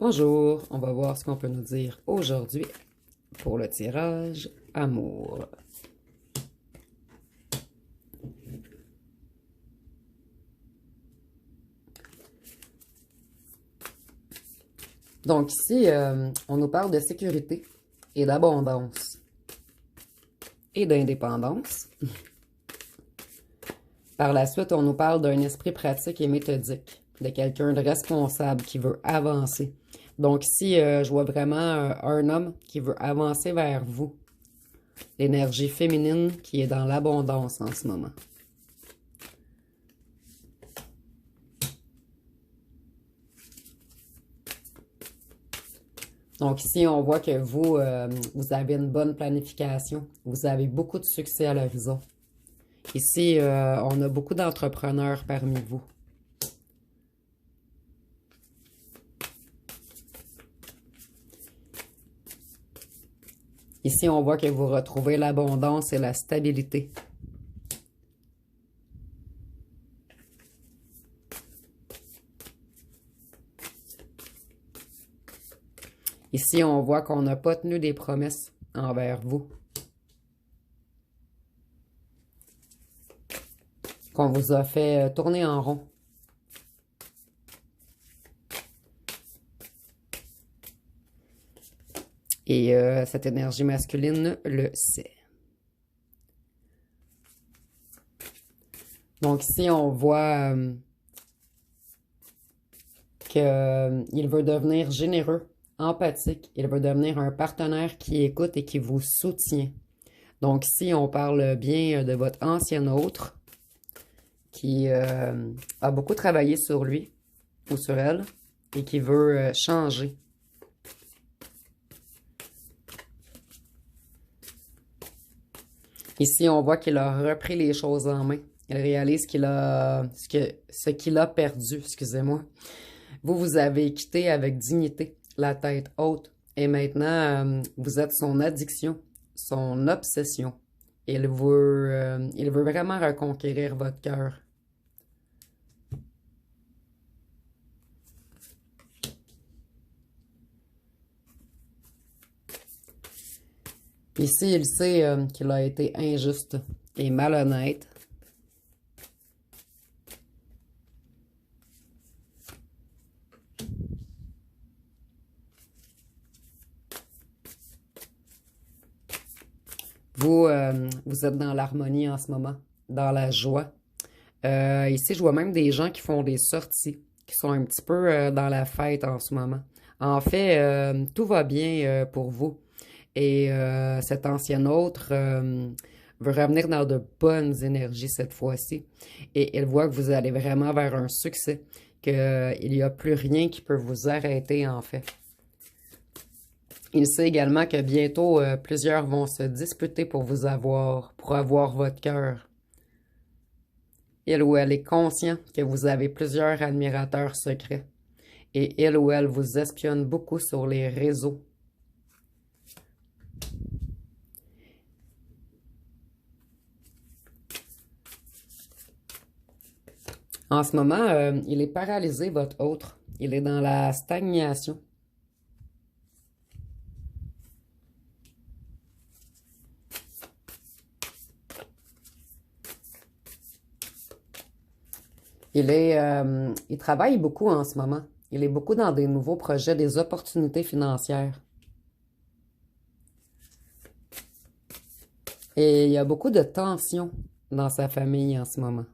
Bonjour, on va voir ce qu'on peut nous dire aujourd'hui pour le tirage amour. Donc ici, on nous parle de sécurité et d'abondance et d'indépendance. Par la suite, on nous parle d'un esprit pratique et méthodique, de quelqu'un de responsable qui veut avancer. Donc ici, je vois vraiment un homme qui veut avancer vers vous. L'énergie féminine qui est dans l'abondance en ce moment. Donc ici, on voit que vous, vous avez une bonne planification. Vous avez beaucoup de succès à l'horizon. Ici, on a beaucoup d'entrepreneurs parmi vous. Ici, on voit que vous retrouvez l'abondance et la stabilité. Ici, on voit qu'on n'a pas tenu des promesses envers vous. Qu'on vous a fait tourner en rond. Et cette énergie masculine le sait. Donc ici, on voit qu'il veut devenir généreux, empathique. Il veut devenir un partenaire qui écoute et qui vous soutient. Donc ici, on parle bien de votre ancien autre qui a beaucoup travaillé sur lui ou sur elle et qui veut changer. Ici, on voit qu'il a repris les choses en main. Il réalise qu'il a ce qu'il a perdu, excusez-moi. Vous avez quitté avec dignité, la tête haute. Et maintenant, vous êtes son addiction, son obsession. Il veut vraiment reconquérir votre cœur. Ici, il sait qu'il a été injuste et malhonnête. Vous êtes dans l'harmonie en ce moment, dans la joie. Ici, je vois même des gens qui font des sorties, qui sont un petit peu dans la fête en ce moment. En fait, tout va bien pour vous. Et cet ancien autre veut revenir dans de bonnes énergies cette fois-ci. Et il voit que vous allez vraiment vers un succès, qu'il n'y a plus rien qui peut vous arrêter en fait. Il sait également que bientôt, plusieurs vont se disputer pour vous avoir, pour avoir votre cœur. Il ou elle est conscient que vous avez plusieurs admirateurs secrets. Et il ou elle vous espionne beaucoup sur les réseaux. En ce moment, il est paralysé, votre autre. Il est dans la stagnation. Il travaille beaucoup en ce moment. Il est beaucoup dans des nouveaux projets, des opportunités financières. Et il y a beaucoup de tensions dans sa famille en ce moment.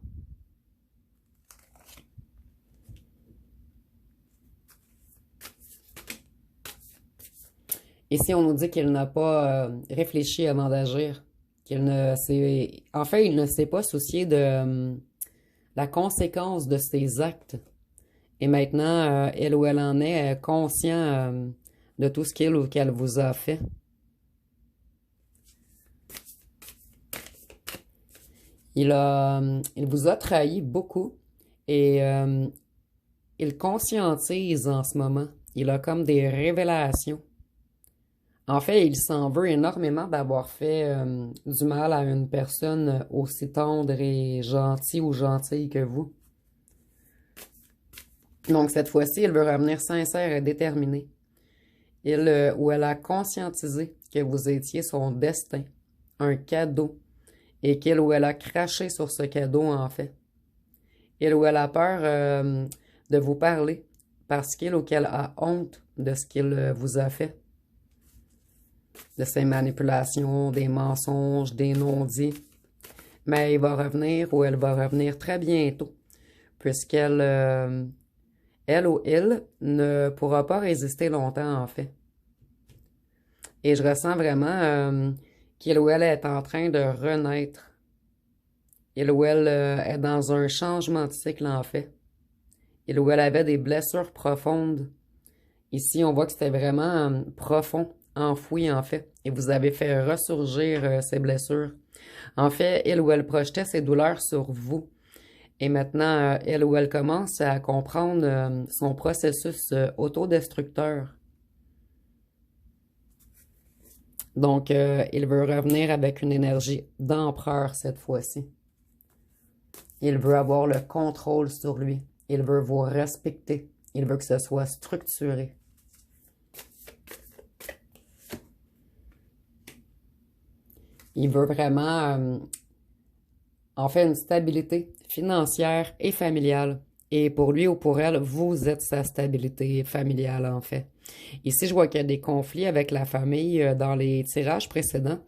Ici, on nous dit qu'il n'a pas réfléchi avant d'agir. En fait, il ne s'est pas soucié de la conséquence de ses actes. Et maintenant, elle ou elle en est conscient de tout ce qu'il ou qu'elle vous a fait. Il vous a trahi beaucoup et il conscientise en ce moment. Il a comme des révélations. En fait, il s'en veut énormément d'avoir fait du mal à une personne aussi tendre et gentille ou gentille que vous. Donc, cette fois-ci, elle veut revenir sincère et déterminée. Où elle a conscientisé que vous étiez son destin, un cadeau, et qu'elle où elle a craché sur ce cadeau, en fait. Elle où elle a peur de vous parler, parce qu'elle ou qu'elle a honte de ce qu'il vous a fait, de ses manipulations, des mensonges, des non-dits. Mais il va revenir ou elle va revenir très bientôt, puisqu'elle, elle ou il, ne pourra pas résister longtemps, en fait. Et je ressens vraiment qu'il ou elle est en train de renaître. Il ou elle est dans un changement de cycle, en fait. Il ou elle avait des blessures profondes. Ici, on voit que c'était vraiment profond, enfoui, en fait. Et vous avez fait ressurgir ces blessures. En fait, il ou elle projetait ses douleurs sur vous. Et maintenant, elle ou elle commence à comprendre son processus autodestructeur. Donc, il veut revenir avec une énergie d'empereur cette fois-ci. Il veut avoir le contrôle sur lui. Il veut vous respecter. Il veut que ce soit structuré. Il veut vraiment, en fait, une stabilité financière et familiale. Et pour lui ou pour elle, vous êtes sa stabilité familiale, en fait. Ici, je vois qu'il y a des conflits avec la famille. Dans les tirages précédents,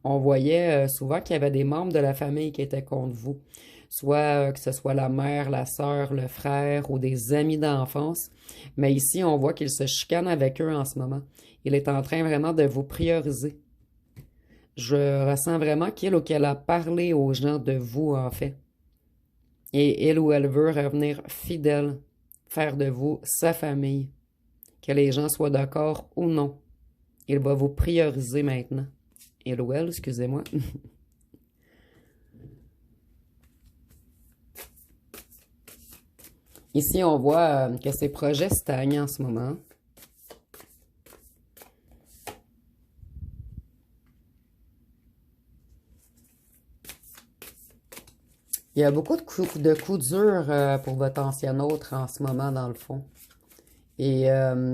on voyait souvent qu'il y avait des membres de la famille qui étaient contre vous. Soit que ce soit la mère, la sœur, le frère ou des amis d'enfance. Mais ici, on voit qu'il se chicane avec eux en ce moment. Il est en train vraiment de vous prioriser. Je ressens vraiment qu'il ou qu'elle a parlé aux gens de vous, en fait. Et il ou elle veut revenir fidèle, faire de vous sa famille. Que les gens soient d'accord ou non. Il va vous prioriser maintenant. Il ou elle, excusez-moi. Ici, on voit que ses projets stagnent en ce moment. Il y a beaucoup de coups durs pour votre ancien autre en ce moment, dans le fond. Et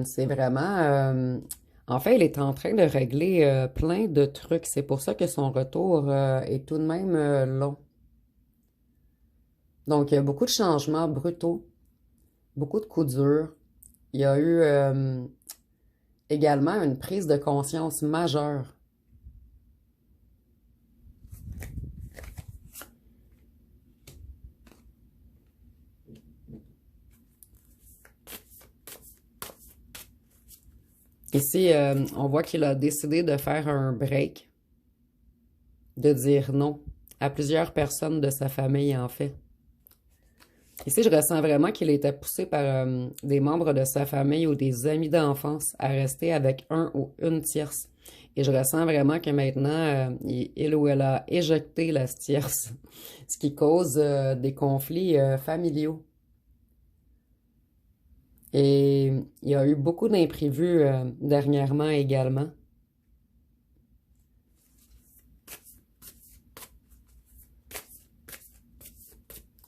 c'est vraiment... en fait, il est en train de régler plein de trucs. C'est pour ça que son retour est tout de même long. Donc, il y a beaucoup de changements brutaux, beaucoup de coups durs. Il y a eu également une prise de conscience majeure. Ici, on voit qu'il a décidé de faire un break, de dire non à plusieurs personnes de sa famille, en fait. Ici, je ressens vraiment qu'il était poussé par des membres de sa famille ou des amis d'enfance à rester avec un ou une tierce. Et je ressens vraiment que maintenant, il ou elle a éjecté la tierce, ce qui cause des conflits familiaux. Et il y a eu beaucoup d'imprévus dernièrement également.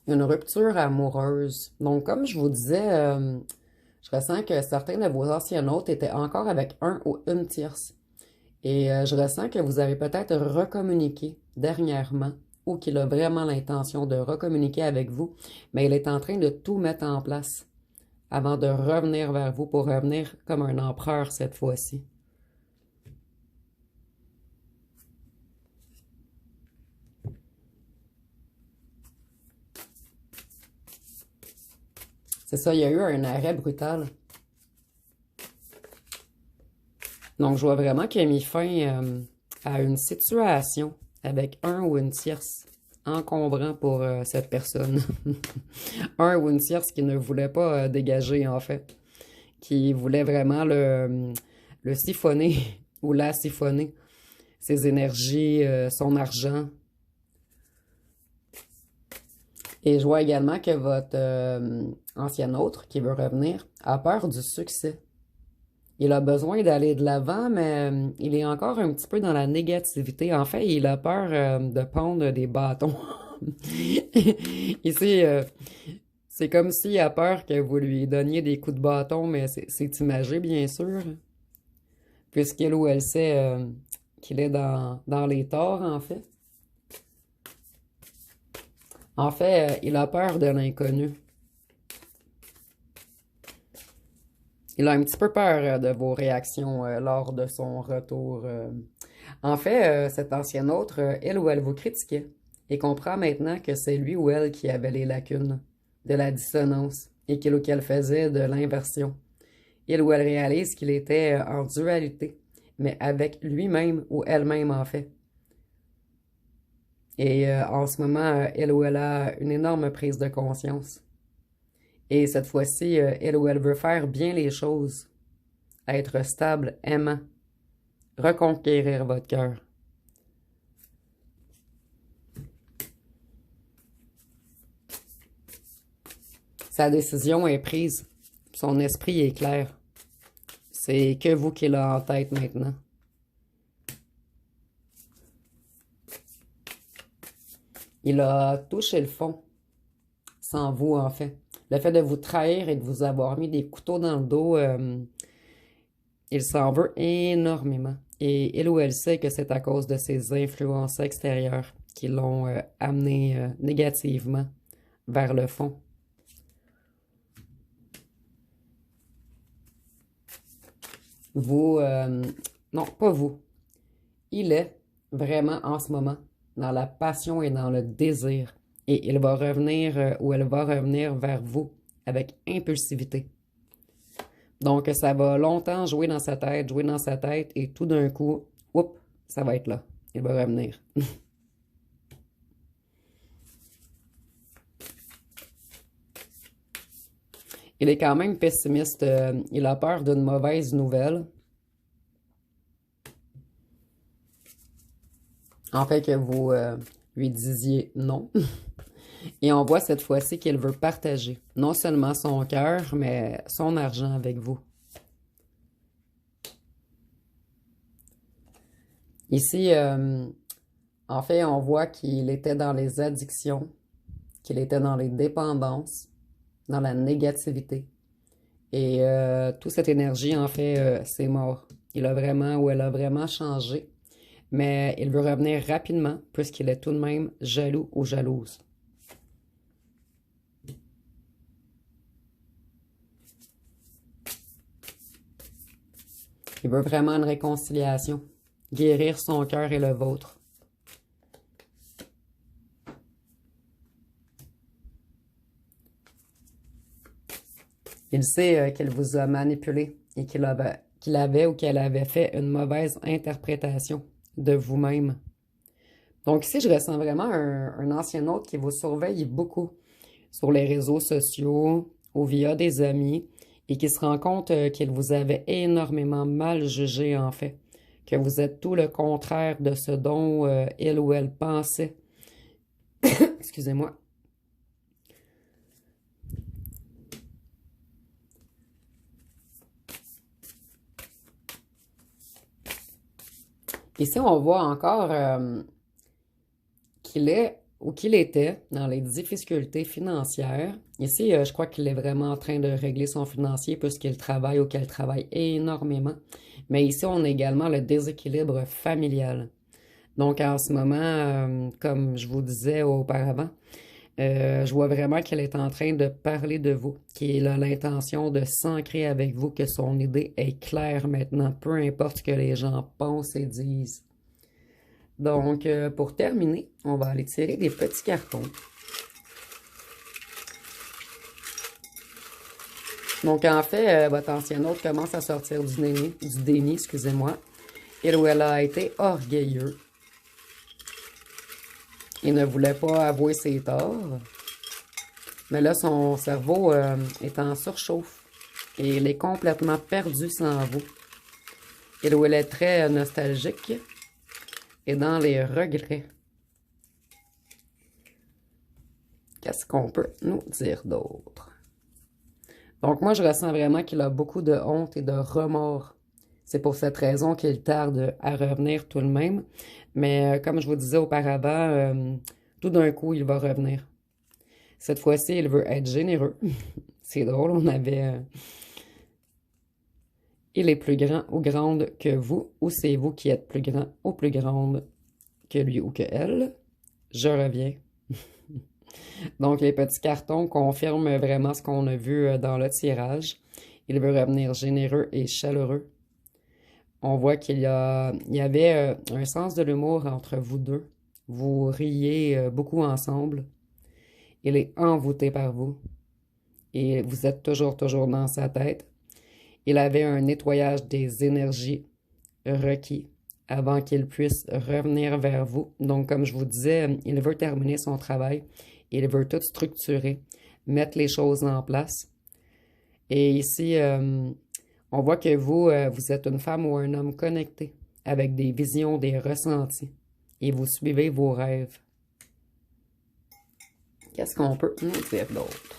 Une rupture amoureuse. Donc, comme je vous disais, je ressens que certains de vos anciens hôtes étaient encore avec un ou une tierce. Et je ressens que vous avez peut-être recommuniqué dernièrement ou qu'il a vraiment l'intention de recommuniquer avec vous, mais il est en train de tout mettre en place avant de revenir vers vous pour revenir comme un empereur cette fois-ci. C'est ça, il y a eu un arrêt brutal. Donc, je vois vraiment qu'il a mis fin à une situation avec un ou une tierce encombrant pour cette personne. Un ou une tierce qui ne voulait pas dégager, en fait. Qui voulait vraiment le siphonner ou la siphonner. Ses énergies, son argent. Et je vois également que votre ancien autre qui veut revenir a peur du succès. Il a besoin d'aller de l'avant, mais il est encore un petit peu dans la négativité. En fait, il a peur de pondre des bâtons. Ici, C'est comme s'il a peur que vous lui donniez des coups de bâton, mais c'est imagé, bien sûr, puisqu'elle ou elle sait qu'il est dans les torts, en fait. En fait, il a peur de l'inconnu. Il a un petit peu peur de vos réactions lors de son retour. En fait, cet ancien autre, elle ou elle vous critiquait et comprend maintenant que c'est lui ou elle qui avait les lacunes, de la dissonance, et qu'il ou qu'elle faisait de l'inversion. Il ou elle réalise qu'il était en dualité, mais avec lui-même ou elle-même en fait. Et en ce moment, elle ou elle a une énorme prise de conscience. Et cette fois-ci, elle ou elle veut faire bien les choses, être stable, aimant, reconquérir votre cœur. Sa décision est prise. Son esprit est clair. C'est que vous qui l'a en tête maintenant. Il a touché le fond, sans vous en fait. Le fait de vous trahir et de vous avoir mis des couteaux dans le dos, il s'en veut énormément. Et il ou elle sait que c'est à cause de ses influences extérieures qui l'ont amené négativement vers le fond. Vous, non, pas vous. Il est vraiment en ce moment dans la passion et dans le désir. Et il va revenir ou elle va revenir vers vous avec impulsivité. Donc, ça va longtemps jouer dans sa tête, et tout d'un coup, oups, ça va être là. Il va revenir. Il est quand même pessimiste. Il a peur d'une mauvaise nouvelle. En fait, que vous lui disiez non. Et on voit cette fois-ci qu'il veut partager non seulement son cœur, mais son argent avec vous. Ici, en fait, on voit qu'il était dans les addictions, qu'il était dans les dépendances, dans la négativité. Et toute cette énergie, en fait, c'est mort. Il a vraiment, ou elle a vraiment changé. Mais il veut revenir rapidement, puisqu'il est tout de même jaloux ou jalouse. Il veut vraiment une réconciliation, guérir son cœur et le vôtre. Il sait qu'il vous a manipulé et qu'il avait ou qu'elle avait fait une mauvaise interprétation de vous-même. Donc ici, je ressens vraiment un ancien autre qui vous surveille beaucoup sur les réseaux sociaux ou via des amis et qui se rend compte qu'il vous avait énormément mal jugé en fait, que vous êtes tout le contraire de ce dont il ou elle pensait. Excusez-moi. Ici, on voit encore qu'il est ou qu'il était dans les difficultés financières. Ici, je crois qu'il est vraiment en train de régler son financier puisqu'il travaille ou qu'elle travaille énormément. Mais ici, on a également le déséquilibre familial. Donc, en ce moment, comme je vous disais auparavant, je vois vraiment qu'elle est en train de parler de vous, qu'il a l'intention de s'ancrer avec vous, que son idée est claire maintenant, peu importe ce que les gens pensent et disent. Donc, pour terminer, on va aller tirer des petits cartons. Donc, en fait, votre ancien hôte commence à sortir du déni, excusez-moi. Il ou elle a été orgueilleux. Il ne voulait pas avouer ses torts. Mais là, son cerveau est en surchauffe. Et il est complètement perdu sans vous. Il ou elle est très nostalgique et dans les regrets. Qu'est-ce qu'on peut nous dire d'autre? Donc moi, je ressens vraiment qu'il a beaucoup de honte et de remords. C'est pour cette raison qu'il tarde à revenir tout de même. Mais comme je vous disais auparavant, tout d'un coup, il va revenir. Cette fois-ci, il veut être généreux. C'est drôle, on avait... il est plus grand ou grande que vous, ou c'est vous qui êtes plus grand ou plus grande que lui ou que elle. Je reviens. Donc, les petits cartons confirment vraiment ce qu'on a vu dans le tirage. Il veut revenir généreux et chaleureux. On voit il y avait un sens de l'humour entre vous deux. Vous riez beaucoup ensemble. Il est envoûté par vous. Et vous êtes toujours dans sa tête. Il avait un nettoyage des énergies requis avant qu'il puisse revenir vers vous. Donc, comme je vous disais, il veut terminer son travail. Il veut tout structurer, mettre les choses en place. Et ici, on voit que vous êtes une femme ou un homme connecté, avec des visions, des ressentis. Et vous suivez vos rêves. Qu'est-ce qu'on peut nous dire d'autre?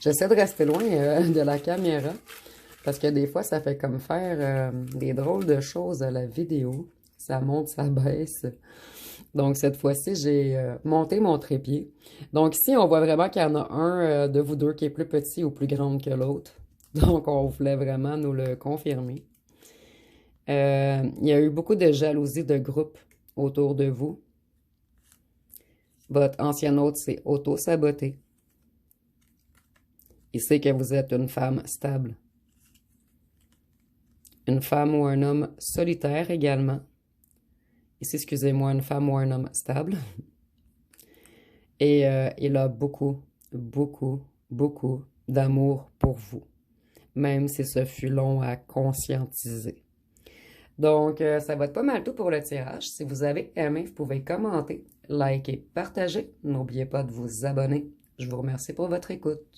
J'essaie de rester loin de la caméra, parce que des fois, ça fait comme faire des drôles de choses à la vidéo. Ça monte, ça baisse. Donc, cette fois-ci, j'ai monté mon trépied. Donc, ici, on voit vraiment qu'il y en a un de vous deux qui est plus petit ou plus grand que l'autre. Donc, on voulait vraiment nous le confirmer. Il y a eu beaucoup de jalousie de groupe autour de vous. Votre ancien hôte s'est auto-saboté. Il sait que vous êtes une femme stable. Une femme ou un homme solitaire également. Ici, excusez-moi, une femme ou un homme stable. Et il a beaucoup d'amour pour vous, même si ce fut long à conscientiser. Donc, ça va être pas mal tout pour le tirage. Si vous avez aimé, vous pouvez commenter, liker, partager. N'oubliez pas de vous abonner. Je vous remercie pour votre écoute.